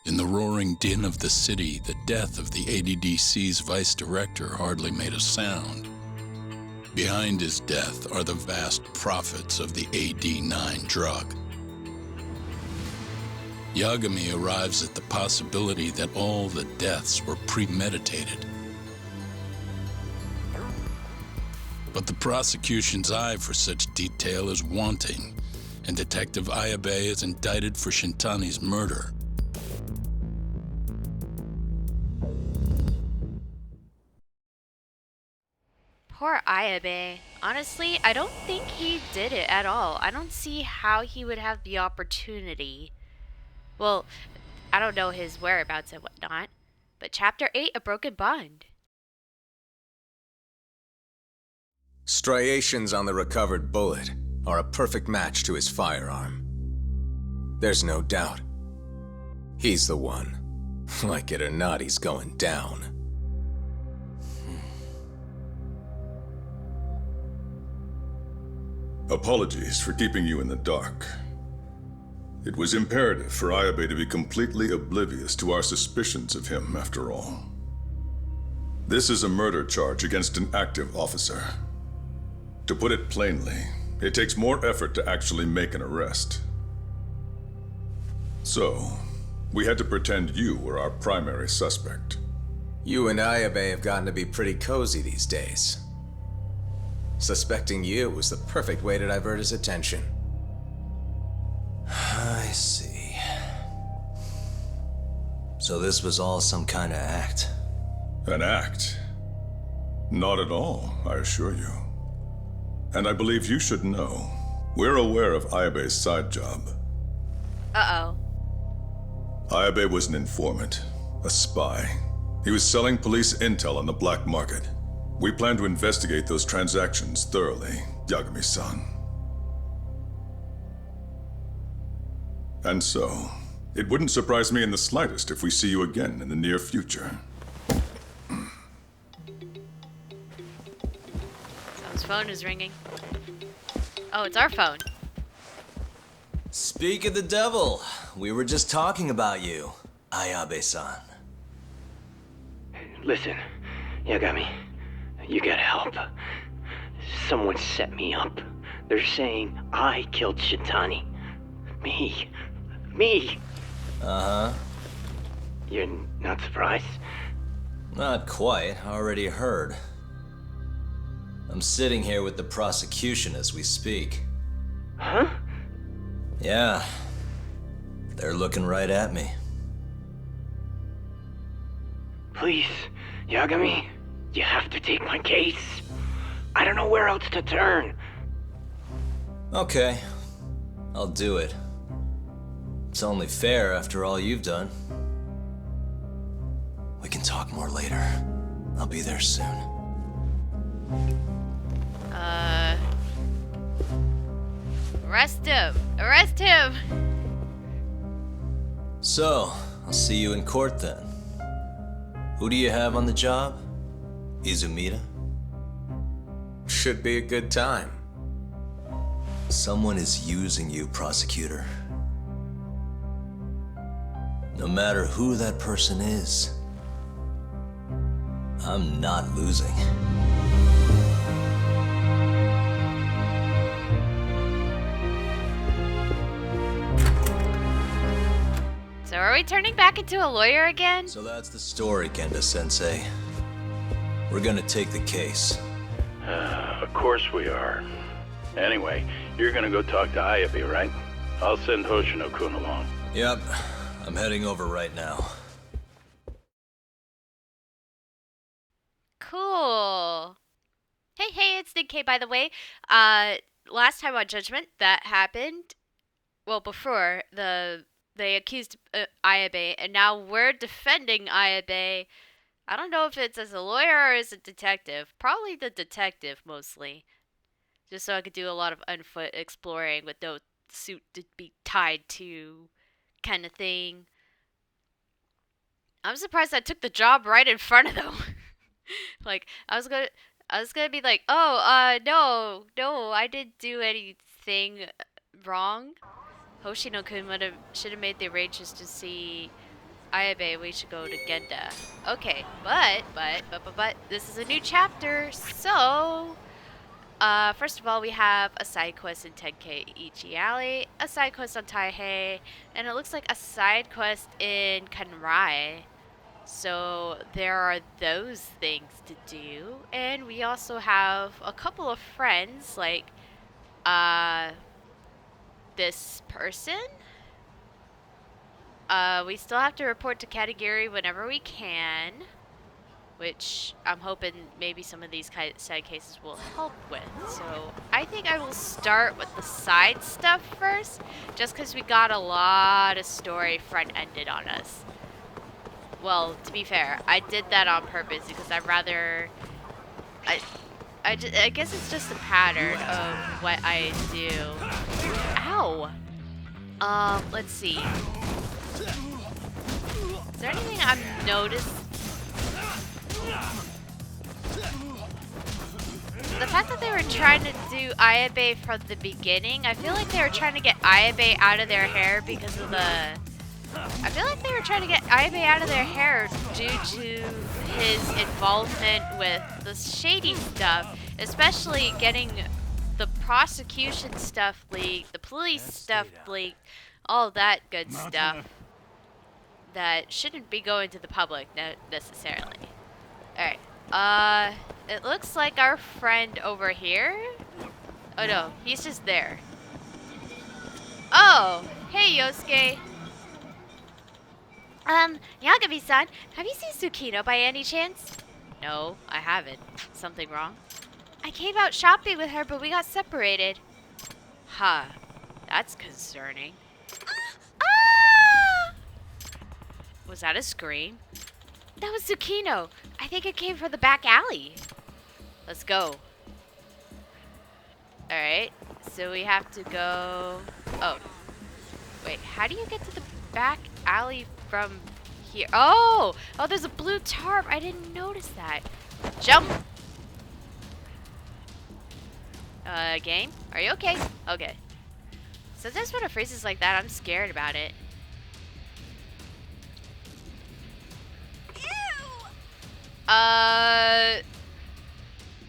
In the roaring din of the city, the death of the ADDC's vice director hardly made a sound. Behind his death are the vast profits of the AD9 drug. Yagami arrives at the possibility that all the deaths were premeditated. But the prosecution's eye for such detail is wanting, and Detective Ayabe is indicted for Shintani's murder. Poor Ayabe. Honestly, I don't think he did it at all. I don't see how he would have the opportunity. Well, I don't know his whereabouts and whatnot. But Chapter 8, A Broken Bond. Striations on the recovered bullet are a perfect match to his firearm. There's no doubt. He's the one. Like it or not, he's going down. Apologies for keeping you in the dark. It was imperative for Ayabe to be completely oblivious to our suspicions of him, after all. This is a murder charge against an active officer. To put it plainly, it takes more effort to actually make an arrest. So, we had to pretend you were our primary suspect. You and Ayabe have gotten to be pretty cozy these days. Suspecting you was the perfect way to divert his attention. I see. So this was all some kind of act? An act? Not at all, I assure you. And I believe you should know. We're aware of Ayabe's side job. Uh-oh. Ayabe was an informant, a spy. He was selling police intel on the black market. We plan to investigate those transactions thoroughly, Yagami-san. And so, it wouldn't surprise me in the slightest if we see you again in the near future. Someone's phone is ringing. Oh, it's our phone. Speak of the devil, we were just talking about you, Ayabe-san. Listen, Yagami, you gotta help. Someone set me up. They're saying I killed Shintani. Me. Uh-huh. You're not surprised? Not quite, already heard. I'm sitting here with the prosecution as we speak. Huh? Yeah. They're looking right at me. Please, Yagami, you have to take my case. I don't know where else to turn. Okay, I'll do it. It's only fair after all you've done. We can talk more later. I'll be there soon. Arrest him! Arrest him! So, I'll see you in court then. Who do you have on the job? Izumida? Should be a good time. Someone is using you, prosecutor. No matter who that person is, I'm not losing. So are we turning back into a lawyer again? So that's the story, Kenda-sensei. We're gonna take the case. Of course we are. Anyway, you're gonna go talk to Ayabe, right? I'll send Hoshino-kun along. Yep, I'm heading over right now. Cool. Hey, it's Nick K, by the way. Last time on Judgment, that happened. Well, before, they accused Ayabe, and now we're defending Ayabe. I don't know if it's as a lawyer or as a detective. Probably the detective, mostly. Just so I could do a lot of unfoot exploring with no suit to be tied to kind of thing. I'm surprised I took the job right in front of them. Like, I was gonna be like, oh, no, I didn't do anything wrong. Hoshino-kun should have made the arrangements to see Ayabe, we should go to Genda. Okay, but, this is a new chapter, so... first of all, we have a side quest in 10K Ichi Alley, a side quest on Taihei, and it looks like a side quest in Kanrai. So there are those things to do, and we also have a couple of friends, like, this person. We still have to report to Katagiri whenever we can, which I'm hoping maybe some of these side cases will help with. So I think I will start with the side stuff first, just because we got a lot of story front-ended on us. Well, to be fair, I did that on purpose because I'd rather... I guess it's just a pattern of what I do. Ow! Let's see. Is there anything I've noticed? The fact that they were trying to do Ayabe from the beginning, I feel like they were trying to get Ayabe out of their hair because of the... I feel like they were trying to get Ayabe out of their hair due to his involvement with the shady stuff, especially getting the prosecution stuff leaked, the police stuff leaked, all that good stuff that shouldn't be going to the public necessarily. Alright, it looks like our friend over here. Oh no, he's just there. Oh, hey Yosuke. Yagami-san, have you seen Tsukino by any chance? No, I haven't. Something wrong? I came out shopping with her, but we got separated. Huh, that's concerning. Ah! Was that a scream? That was Tsukino. I think it came from the back alley. Let's go. Alright, so we have to go... Oh. Wait, how do you get to the back alley from here? Oh! Oh, there's a blue tarp. I didn't notice that. Jump! Game? Are you okay? Okay. Sometimes when it freezes like that, I'm scared about it.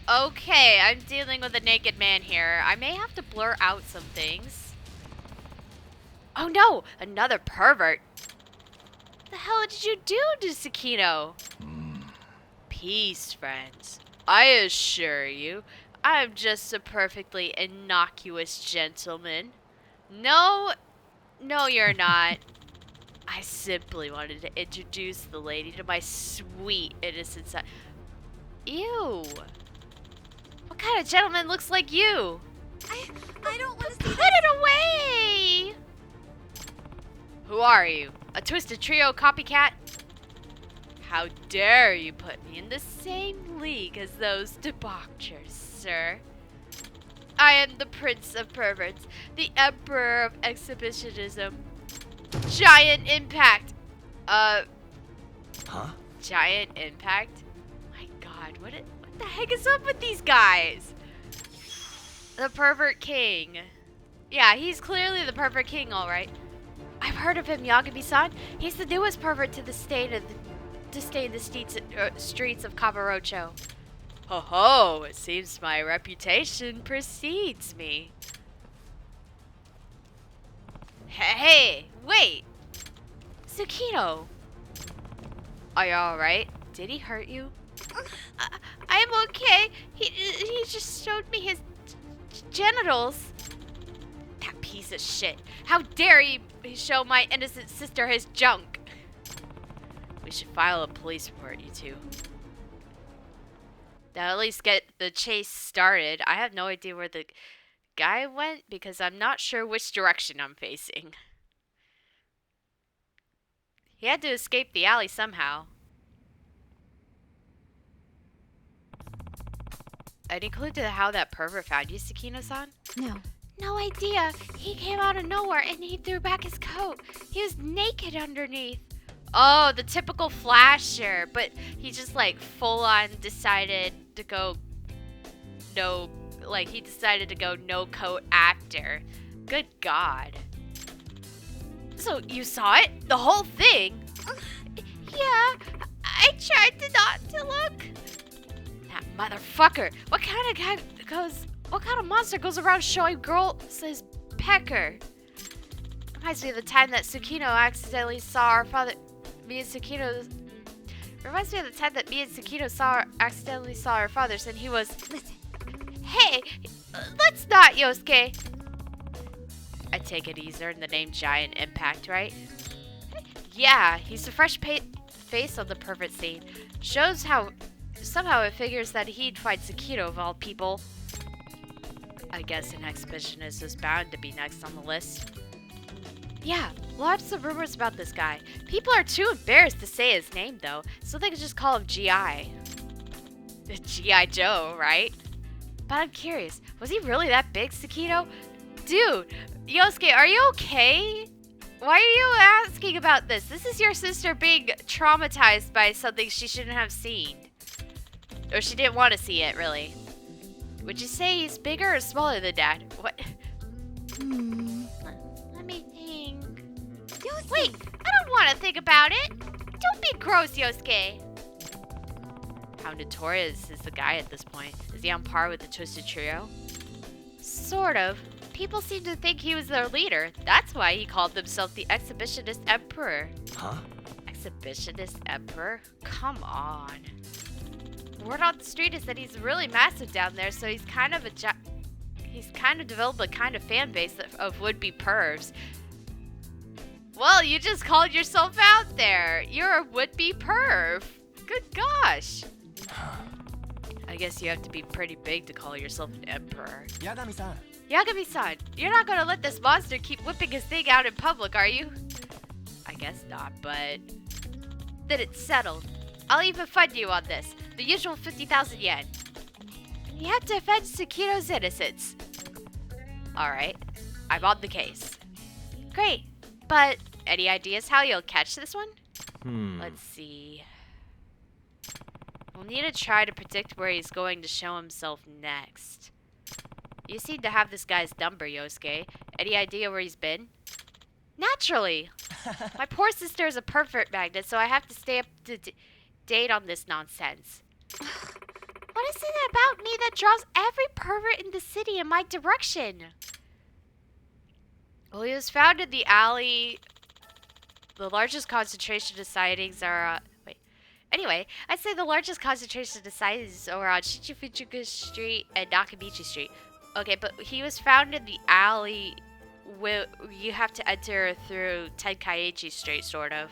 Okay, I'm dealing with a naked man here. I may have to blur out some things. Oh no, another pervert. The hell did you do to Tsukino? Peace, friends. I assure you, I'm just a perfectly innocuous gentleman. No, you're not. I simply wanted to introduce the lady to my sweet, innocent son. Ew. What kind of gentleman looks like you? I don't want to see Put it away! Who are you? A Twisted Trio copycat? How dare you put me in the same league as those debauchers, sir? I am the Prince of Perverts, the Emperor of Exhibitionism. Giant Impact! Huh? Giant Impact? My god, what the heck is up with these guys? The Pervert King. Yeah, he's clearly the Pervert King, alright. I've heard of him, Yagami-san. He's the newest pervert to stay in the streets of Kamurocho. Ho ho, it seems my reputation precedes me. Hey, wait! Tsukino! Are you alright? Did he hurt you? I'm okay. He just showed me his genitals. That piece of shit. How dare he show my innocent sister his junk? We should file a police report, you two. That'll at least get the chase started. I have no idea where the guy went because I'm not sure which direction I'm facing. He had to escape the alley somehow. Any clue to how that pervert found you, Tsukino-san? No. No idea. He came out of nowhere and he threw back his coat. He was naked underneath. Oh, the typical flasher. But he just like full on decided to go no coat after. Good God. So you saw it? The whole thing? Yeah, I tried to not to look. That motherfucker. What kind of guy goes... What kind of monster goes around showing girls his pecker? Reminds me of the time that Tsukino accidentally saw our father... Reminds me of the time that me and Tsukino accidentally saw our fathers and he was... Listen. Hey, let's not, Yosuke. I take it he's earned the name Giant Impact, right? Yeah, he's the fresh face on the pervert scene. Shows how... Somehow it figures that he'd find Tsukino of all people. I guess an exhibitionist is bound to be next on the list. Yeah, lots of rumors about this guy. People are too embarrassed to say his name, though, so they can just call him G.I. G.I. Joe, right? But I'm curious, was he really that big, Tsukino? Dude, Yosuke, are you okay? Why are you asking about this? This is your sister being traumatized by something she shouldn't have seen. Or she didn't want to see it, really. Would you say he's bigger or smaller than Dad? What? Let me think. Yosuke. Wait, I don't want to think about it. Don't be gross, Yosuke. How notorious is the guy at this point? Is he on par with the Twisted Trio? Sort of. People seem to think he was their leader. That's why he called himself the Exhibitionist Emperor. Huh? Exhibitionist Emperor? Come on. Word on the street is that he's really massive down there, so he's kind of developed a kind of fan base of would-be pervs. Well, you just called yourself out there. You're a would-be perv. Good gosh. I guess you have to be pretty big to call yourself an emperor. Yagami-san. Yagami-san, you're not gonna let this monster keep whipping his thing out in public, are you? I guess not, but... Then it's settled. I'll even fund you on this. The usual 50,000 yen. You have to defend Tsukino's innocence. Alright, I'm on the case. Great, but any ideas how you'll catch this one? Let's see. We'll need to try to predict where he's going to show himself next. You seem to have this guy's number, Yosuke. Any idea where he's been? Naturally! My poor sister is a pervert magnet, so I have to stay up to date on this nonsense. What is it about me that draws every pervert in the city in my direction? Well, he was found in the alley. The largest concentration of sightings are... Anyway, I'd say the largest concentration of sightings are on Shichifukuga Street and Nakamichi Street. Okay, but he was found in the alley where you have to enter through Tenkaichi Street, sort of.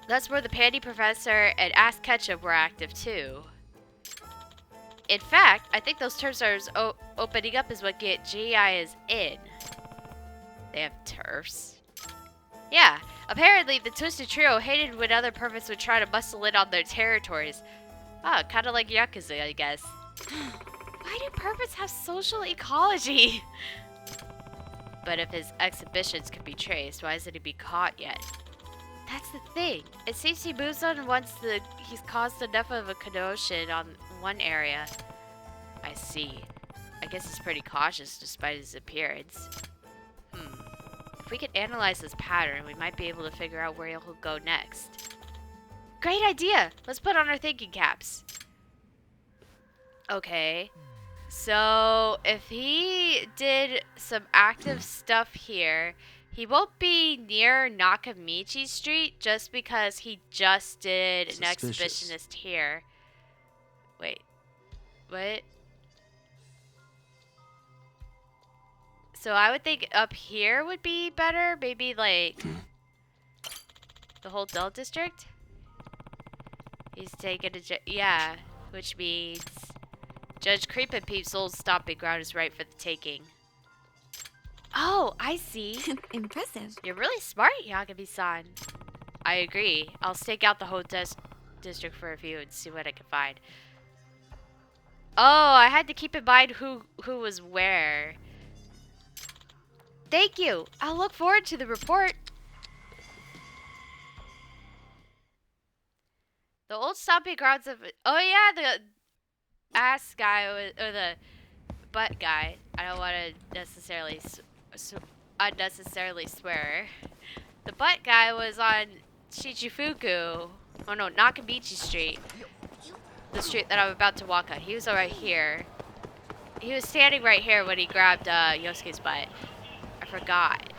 That's where the Panty Professor and Ass Ketchup were active, too. In fact, I think those turfs are opening up is what get GI is in. They have turfs. Yeah, apparently the Twisted Trio hated when other perverts would try to muscle in on their territories. Oh, kind of like Yakuza, I guess. Why do perverts have social ecology? But if his exhibitions can be traced, why hasn't he been caught yet? That's the thing. It seems he moves on once he's caused enough of a commotion on one area. I see. I guess he's pretty cautious despite his appearance. If we could analyze his pattern, we might be able to figure out where he'll go next. Great idea! Let's put on our thinking caps. Okay. So, if he did some active stuff here, he won't be near Nakamichi Street just because he just did an exhibitionist here. Wait. What? So I would think up here would be better. Maybe like the whole Dell district. He's taking a yeah, which means Judge Creep and Peep's old stomping ground is right for the taking. Oh, I see. Impressive. You're really smart, Yagami-san. I agree. I'll stake out the whole district for a view and see what I can find. Oh, I had to keep in mind who was where. Thank you. I'll look forward to the report. The old stomping grounds of... Oh, yeah, the ass guy, or the butt guy. I don't want to necessarily unnecessarily swear. The butt guy was on Shichifuku. Oh no, Nakamichi Street. The street that I'm about to walk on. He was right here. He was standing right here when he grabbed Yosuke's butt. I forgot.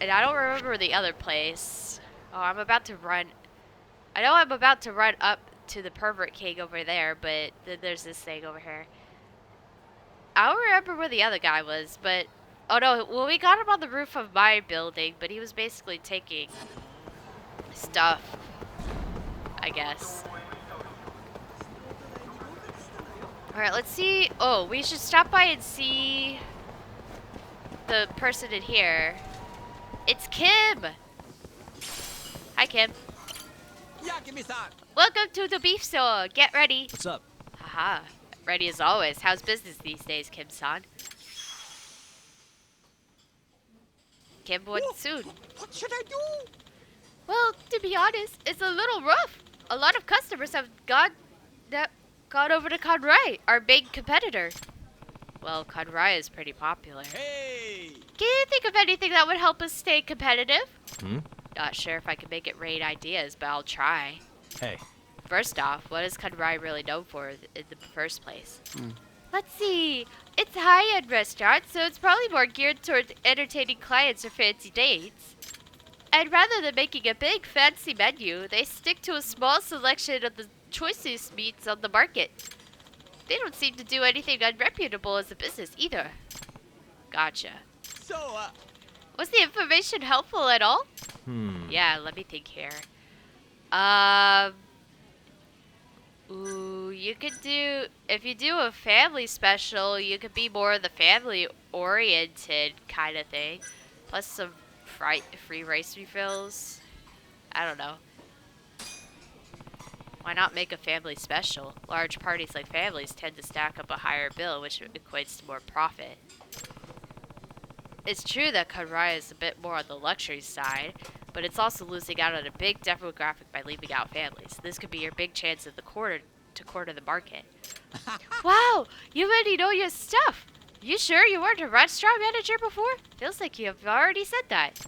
And I don't remember the other place. Oh, I'm about to run. I know I'm about to run up to the pervert king over there, but there's this thing over here. I don't remember where the other guy was, but... Oh no, well we got him on the roof of my building, but he was basically taking stuff, I guess. Alright, let's see. Oh, we should stop by and see the person in here. It's Kim! Hi, Kim. Welcome to the beef store. Get ready. What's up? Haha. Ready as always. How's business these days, Kim-san? Kim, what soon? What should I do? Well, to be honest, it's a little rough. A lot of customers have gone over to Kanrai, our big competitor. Well, Kanrai is pretty popular. Hey! Can you think of anything that would help us stay competitive? Hmm? Not sure if I can make it rain ideas, but I'll try. Hey. First off, what is Kanrai really known for in the first place? Let's see. It's a high-end restaurant, so it's probably more geared towards entertaining clients or fancy dates. And rather than making a big, fancy menu, they stick to a small selection of the choicest meats on the market. They don't seem to do anything unreputable as a business either. Gotcha. So, Was the information helpful at all? Yeah, let me think here. Ooh, you could do, if you do a family special, you could be more the family-oriented kind of thing. Plus some free rice refills. I don't know. Why not make a family special? Large parties like families tend to stack up a higher bill, which equates to more profit. It's true that Kanrai is a bit more on the luxury side, but it's also losing out on a big demographic by leaving out families. This could be your big chance of the corner the market. Wow, you already know your stuff. You sure you weren't a restaurant manager before? Feels like you have already said that.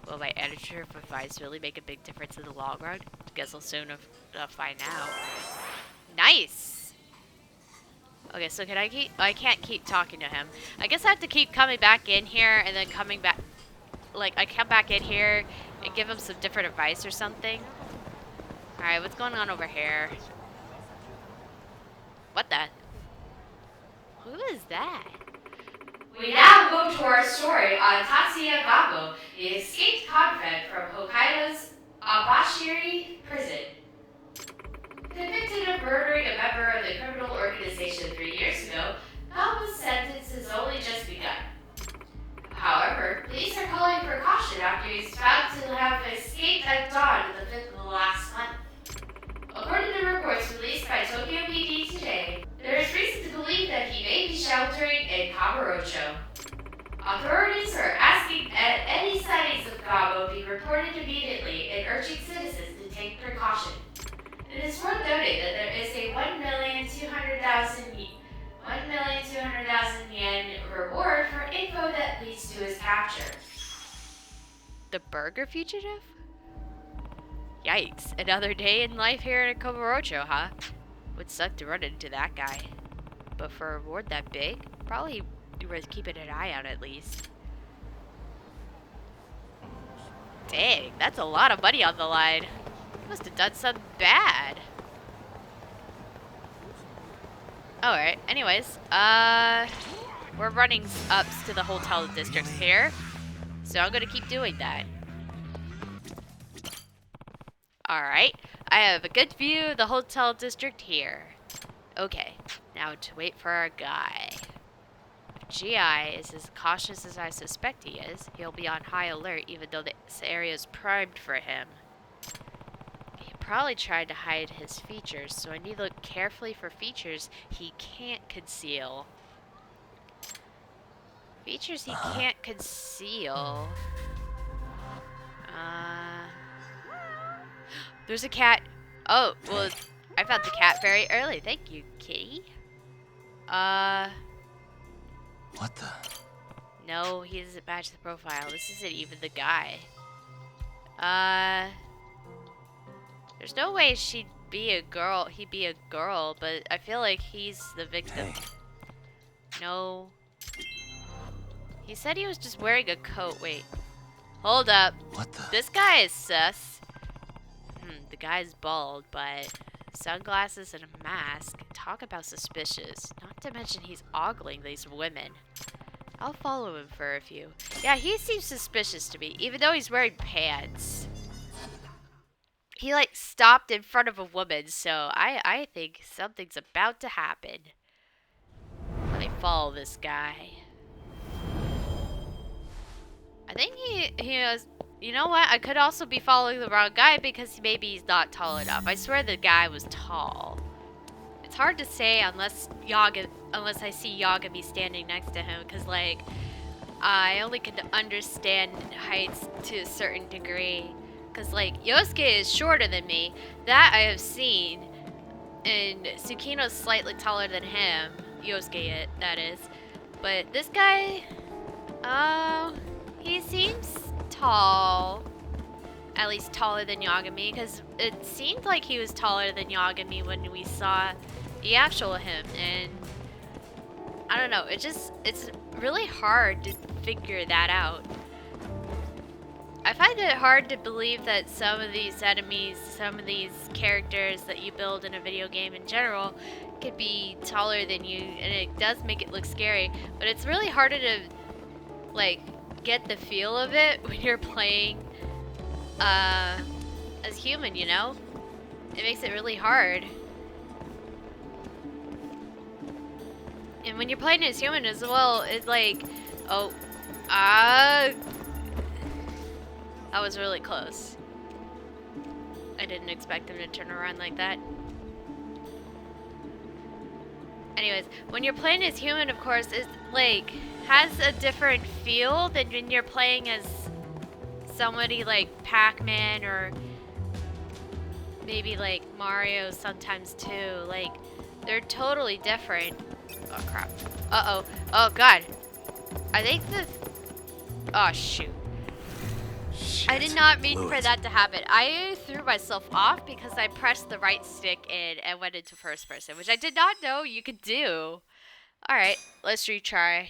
Will my editor of advice really make a big difference in the long run? Guess I'll soon find out. Nice. Okay, so can I keep? I can't keep talking to him. I guess I have to keep coming back in here and then coming back. Like I come back in here and give him some different advice or something. All right, what's going on over here? What the? Who is that? We now move to our story on Tatsuya Gabo, the escaped convict from Hokkaido's Abashiri prison. Convicted of murdering a member of the criminal organization 3 years ago, Gabo's sentence has only just begun. However, police are calling for caution after he's found to have escaped at dawn on the 5th of last month. According to reports released by Tokyo PD today, there is reason to believe that he may be sheltering in Kamurocho. Authorities are asking that any sightings of Gabo be reported immediately and urging citizens to take precaution. It is worth noting that there is a 1,200,000 yen reward for info that leads to his capture. The burger fugitive? Yikes, another day in life here in Kamurocho, huh? Would suck to run into that guy. But for a reward that big, probably worth keeping an eye out at least. Dang, that's a lot of money on the line. Must have done something bad. Alright, anyways, we're running up to the hotel district here. So I'm gonna keep doing that. Alright, I have a good view of the hotel district here. Okay, now to wait for our guy. If GI is as cautious as I suspect he is, he'll be on high alert even though this area is primed for him. He probably tried to hide his features, so I need to look carefully for features he can't conceal. Features he can't conceal. There's a cat. Oh, well, I found the cat very early. Thank you, kitty. What the? No, he doesn't match the profile. This isn't even the guy. There's no way she'd be a girl. He'd be a girl, but I feel like he's the victim. Hey. No. He said he was just wearing a coat. Wait. Hold up. What the? This guy is sus. The guy's bald, but sunglasses and a mask. Talk about suspicious. Not to mention he's ogling these women. I'll follow him for a few. Yeah, he seems suspicious to me, even though he's wearing pants. He, like, stopped in front of a woman, so I think something's about to happen. Let me follow this guy. I think he has... You know what? I could also be following the wrong guy because maybe he's not tall enough. I swear the guy was tall. It's hard to say unless I see Yagami standing next to him, because, like, I only can understand heights to a certain degree. Because, like, Yosuke is shorter than me. That I have seen. And Tsukino's slightly taller than him. Yosuke, that is. But this guy, he seems tall. At least taller than Yagami. Because it seemed like he was taller than Yagami when we saw the actual him. And I don't know. It's really hard to figure that out. I find it hard to believe that some of these enemies, some of these characters that you build in a video game in general could be taller than you, and it does make it look scary, but it's really harder to, like, get the feel of it when you're playing as human, you know? It makes it really hard. And when you're playing as human as well, it's like, that was really close. I didn't expect him to turn around like that. Anyways, when you're playing as human, of course, it's like has a different feel than when you're playing as somebody like Pac-Man or maybe like Mario sometimes too. Like, they're totally different. Oh crap. Uh-oh. Oh god. I think oh shoot. Shit, I did not mean blew for it. that to happen. I threw myself off because I pressed the right stick in and went into first person, which I did not know you could do. Alright, let's retry.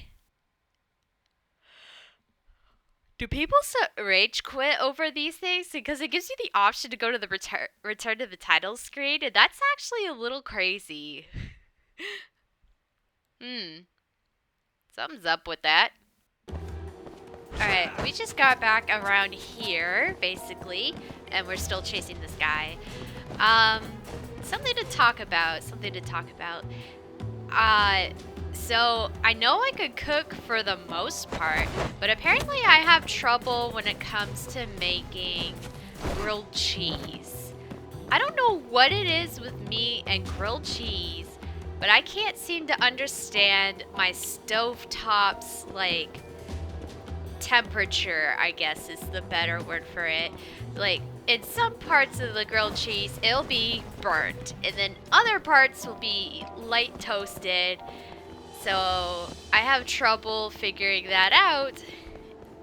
Do people rage quit over these things? Because it gives you the option to go to the return to the title screen, and that's actually a little crazy. Something's up with that. Alright, we just got back around here, basically, and we're still chasing this guy. Something to talk about, so I know I could cook for the most part, but apparently I have trouble when it comes to making grilled cheese. I don't know what it is with me and grilled cheese, but I can't seem to understand my stovetop's, like, temperature, I guess is the better word for it. Like, in some parts of the grilled cheese, it'll be burnt, and then other parts will be light toasted. So I have trouble figuring that out,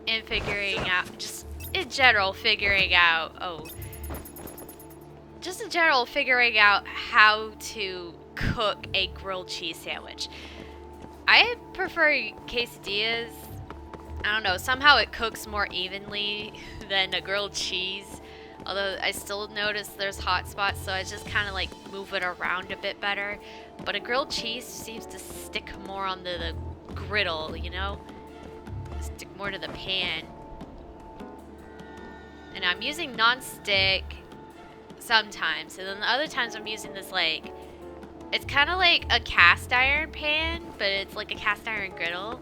and figuring out, just in general, figuring out how to cook a grilled cheese sandwich. I prefer quesadillas. I don't know, somehow it cooks more evenly than a grilled cheese. Although I still notice there's hot spots, so I just kind of like move it around a bit better. But a grilled cheese seems to stick more on the griddle, you know? Stick more to the pan. And I'm using non-stick sometimes. And then the other times I'm using this, like, it's kind of like a cast iron pan, but it's like a cast iron griddle.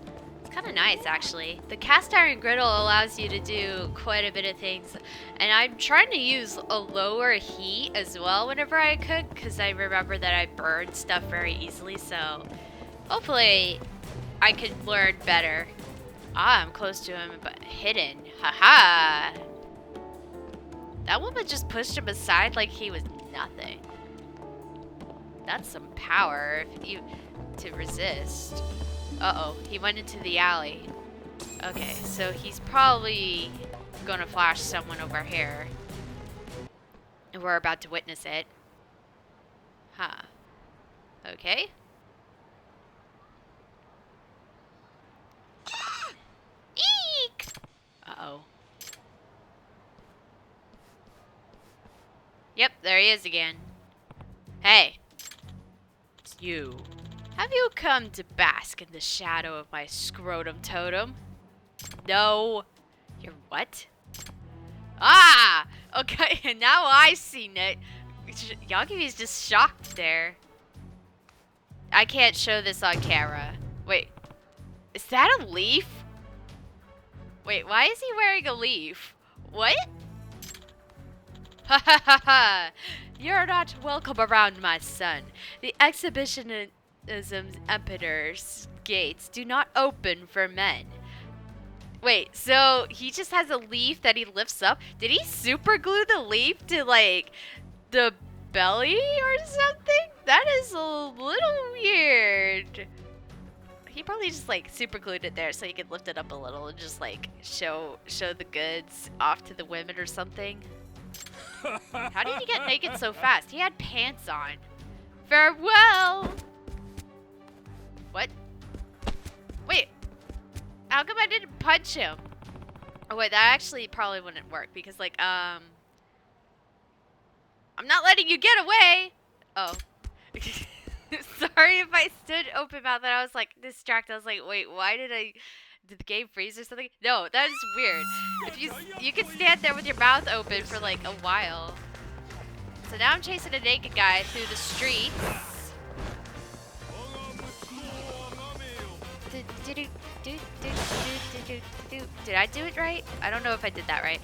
Kind of nice, actually. The cast iron griddle allows you to do quite a bit of things, and I'm trying to use a lower heat as well whenever I cook, because I remember that I burn stuff very easily, so hopefully I can learn better. I'm close to him, but hidden. Haha! That woman just pushed him aside like he was nothing. That's some power to resist. Uh-oh, he went into the alley. Okay, so he's probably gonna flash someone over here. And we're about to witness it. Huh. Okay. Eek! Uh-oh. Yep, there he is again. Hey. It's you. Have you come to bask in the shadow of my scrotum totem? No. You're what? Ah! Okay, now I seen it. Yagi's just shocked there. I can't show this on camera. Wait. Is that a leaf? Wait, why is he wearing a leaf? What? Ha ha ha ha! You're not welcome around, my son. The exhibitionism's emperor's gates do not open for men. Wait, so he just has a leaf that he lifts up? Did he super glue the leaf to, like, the belly or something? That is a little weird. He probably just, like, super glued it there so he could lift it up a little and just, like, show the goods off to the women or something. How did he get naked so fast? He had pants on. Farewell! What? Wait. How come I didn't punch him? Oh, wait, that actually probably wouldn't work because, like, I'm not letting you get away! Oh. Sorry if I stood open mouth and I was, like, distracted. I was like, wait, why did the game freeze or something? No, that is weird. If you can stand there with your mouth open for, like, a while. So now I'm chasing a naked guy through the streets. Did I do it right? I don't know if I did that right.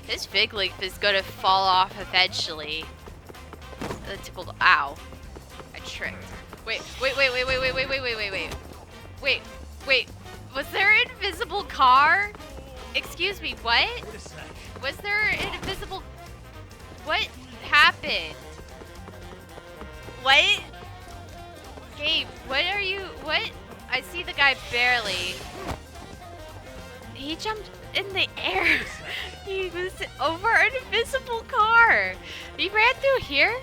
This fig leaf is gonna fall off eventually. The typical, ow. I tripped. Wait. Wait. Was there an invisible car? Excuse me, what? Was there an invisible... What happened? What? Gabe, what are you... What? I see the guy barely. He jumped in the air. He was over an invisible car. He ran through here?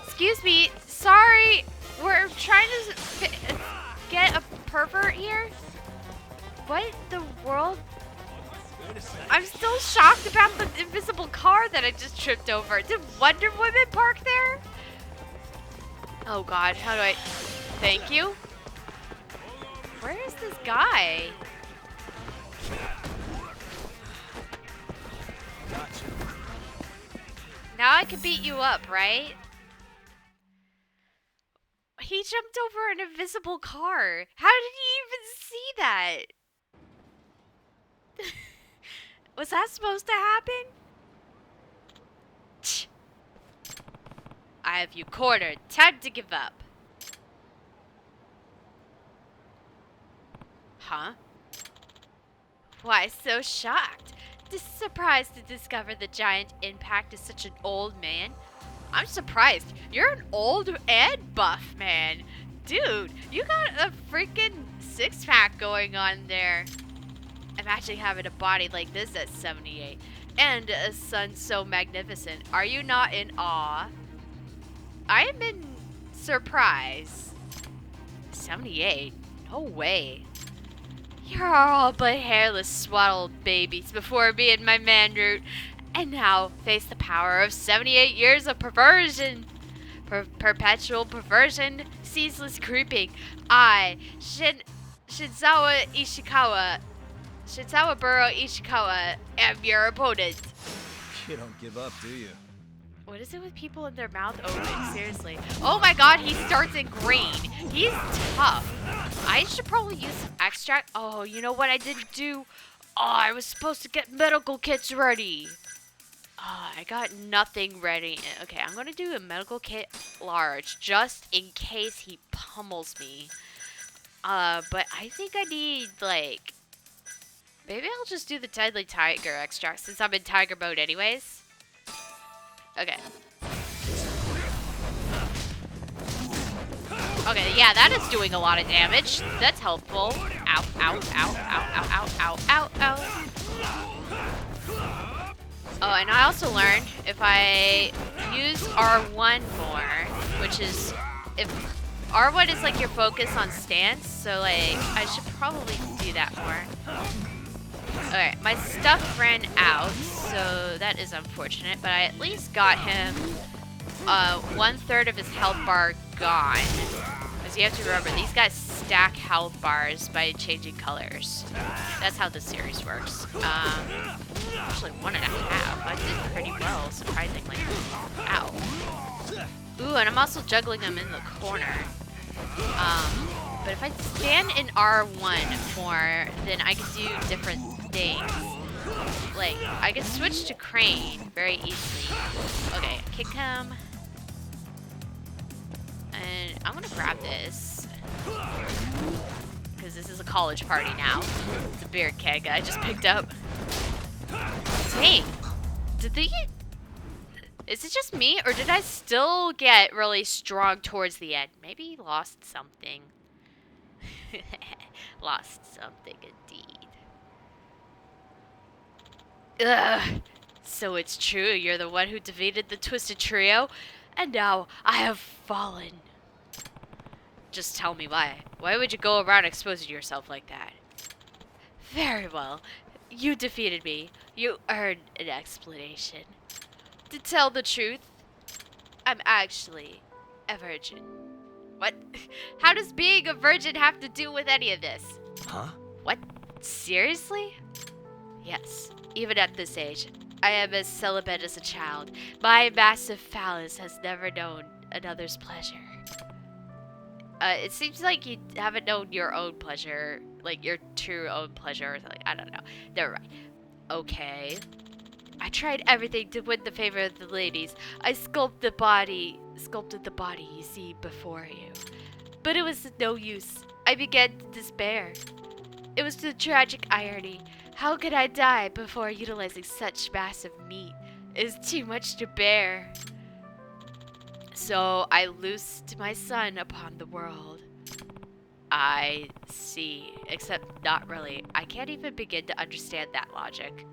Excuse me. Sorry. We're trying to get a pervert here? What the world? I'm still shocked about the invisible car that I just tripped over. Did Wonder Woman park there? Oh god, how do I... Thank you? Where is this guy? Now I can beat you up, right? He jumped over an invisible car. How did he even see that? Was that supposed to happen? I have you cornered. Time to give up. Huh? Why so shocked? Surprised to discover the giant impact is such an old man? I'm surprised. You're an old and buff man. Dude, you got a freaking six-pack going on there. Imagine having a body like this at 78. And a son so magnificent. Are you not in awe? I am in surprise. 78? No way. You're all but hairless, swaddled babies before me and my man root. And now face the power of 78 years of perversion. Perpetual perversion, ceaseless creeping. I, Shinzawa Buro Ishikawa, am your opponent. You don't give up, do you? What is it with people in their mouth open? Seriously. Oh my god, he starts in green. He's tough. I should probably use some extract. Oh, you know what I didn't do? Oh, I was supposed to get medical kits ready. Oh, I got nothing ready. Okay, I'm going to do a medical kit large just in case he pummels me. But I think I need, like... Maybe I'll just do the Deadly Tiger extract since I'm in tiger mode anyways. Okay. Okay, yeah, that is doing a lot of damage. That's helpful. Ow, ow, ow, ow, ow, ow, ow, ow. Oh, and I also learned if I use R1 more, which is if R1 is like your focus on stance, so like I should probably do that more. Okay, my stuff ran out, so that is unfortunate, but I at least got him 1/3 of his health bar gone. Because you have to remember, these guys stack health bars by changing colors. That's how the series works. Actually 1.5. I did pretty well, surprisingly. Ow. Ooh, and I'm also juggling them in the corner. But if I stand in R1 more, then I can do different things. Like, I can switch to Crane very easily. Okay, kick him. And I'm gonna grab this. Because this is a college party now. It's a beer keg I just picked up. Dang. Did they... Is it just me, or did I still get really strong towards the end? Maybe lost something. Lost something indeed. Ugh. So it's true, you're the one who defeated the Twisted Trio, and now I have fallen. Just tell me why. Why would you go around exposing yourself like that? Very well. You defeated me. You earned an explanation. To tell the truth, I'm actually a virgin. What? How does being a virgin have to do with any of this? Huh? What? Seriously? Yes. Even at this age, I am as celibate as a child. My massive phallus has never known another's pleasure. It seems like you haven't known your own pleasure, like your true own pleasure or something. I don't know. Never mind. Okay. I tried everything to win the favor of the ladies. I sculpted the body you see before you. But it was no use. I began to despair. It was the tragic irony. How could I die before utilizing such massive meat? It is too much to bear. So I loosed my son upon the world. I see. Except not really. I can't even begin to understand that logic.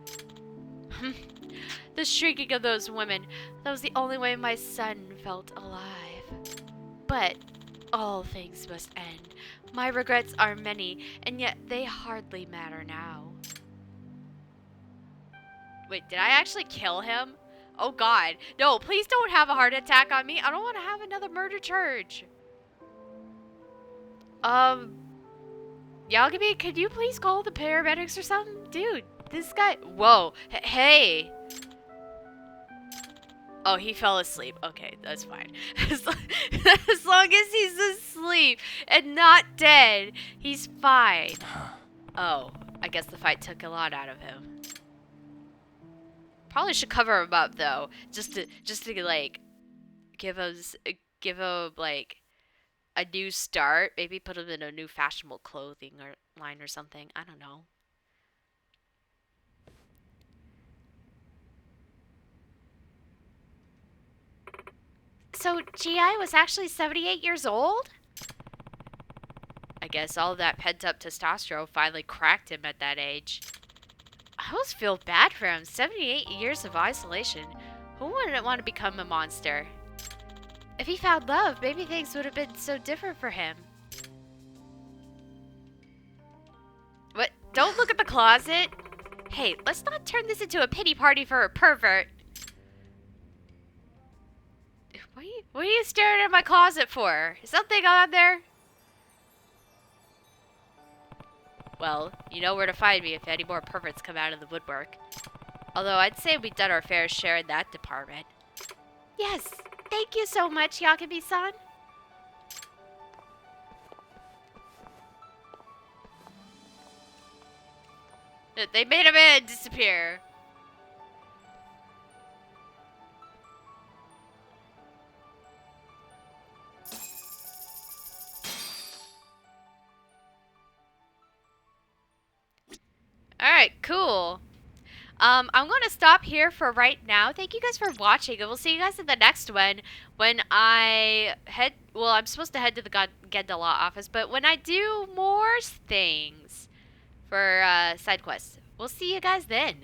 The shrieking of those women, that was the only way my son felt alive. But all things must end. My regrets are many, and yet they hardly matter now. Wait, did I actually kill him? Oh god. No, please don't have a heart attack on me. I don't want to have another murder charge. Yagami, could you please call the paramedics or something? Dude, this guy... Whoa. Hey. Oh, he fell asleep. Okay, that's fine. As long as he's asleep and not dead, he's fine. Oh, I guess the fight took a lot out of him. Probably should cover him up though, just to like give him like a new start. Maybe put him in a new fashionable clothing or line or something. I don't know. So GI was actually 78 years old? I guess all that pent-up testosterone finally cracked him at that age. I always feel bad for him. 78 years of isolation. Who wouldn't want to become a monster? If he found love, maybe things would have been so different for him. What? Don't look at the closet. Hey, let's not turn this into a pity party for a pervert. What are you staring at my closet for? Is something on there? Well, you know where to find me if any more perverts come out of the woodwork. Although I'd say we've done our fair share in that department. Yes, thank you so much, Yagami-san. They made a man disappear. Alright, cool. I'm going to stop here for right now. Thank you guys for watching, and we'll see you guys in the next one when I head... Well, I'm supposed to head to the Genda Law office, but when I do more things for side quests. We'll see you guys then.